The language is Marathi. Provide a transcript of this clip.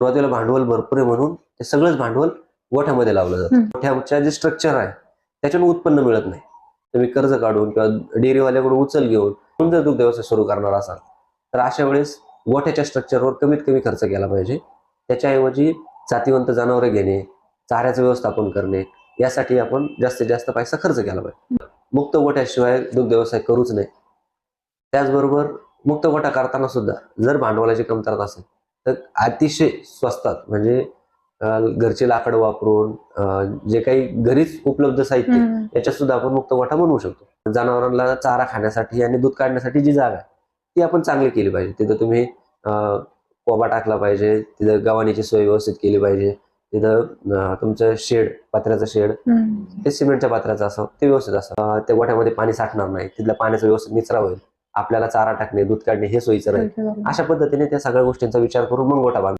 सुरुवातीला भांडवल भरपूर आहे म्हणून ते सगळंच भांडवल गोठ्यामध्ये लावलं जातं. गोठ्याच्या जे स्ट्रक्चर आहे त्याच्यातून उत्पन्न मिळत नाही. तुम्ही कर्ज काढून किंवा डेअरीवाल्याकडून उचल घेऊन जर दुग्ध व्यवसाय सुरू करणार असाल तर अशा वेळेस गोठ्याच्या स्ट्रक्चरवर कमीत कमी खर्च केला पाहिजे. त्याच्याऐवजी जातीवंत जनावरे घेणे, चाऱ्याचं व्यवस्थापन करणे यासाठी आपण जास्तीत जास्त पैसा खर्च केला पाहिजे. मुक्त गोठ्याशिवाय दुग्ध व्यवसाय करूच नये. त्याचबरोबर मुक्त गोठा करताना सुद्धा जर भांडवलाची कमतरता असेल तर अतिशय स्वस्तात म्हणजे घरचे लाकड वापरून जे काही घरीच उपलब्ध साहित्य याच्यात सुद्धा आपण मुक्त गोठा बनवू शकतो. जनावरांना चारा खाण्यासाठी आणि दूध काढण्यासाठी जी जागा आहे ती आपण चांगली केली पाहिजे. तिथं तुम्ही कोबा टाकला पाहिजे, तिथं गव्हाणीची सोय व्यवस्थित केली पाहिजे, तिथं तुमचं शेड, पत्र्याचं शेड ते सिमेंटच्या पत्र्याचं असावं, ते व्यवस्थित असावं. त्या गोठ्यामध्ये पाणी साठणार नाही, तिथल्या पाण्याचा व्यवस्थित निचरा होईल, आपल्याला चारा टाकणे, दूध काढणे हे सोयीचं राहील. अशा पद्धतीने त्या सगळ्या गोष्टींचा विचार करून मग गोठा बांधा.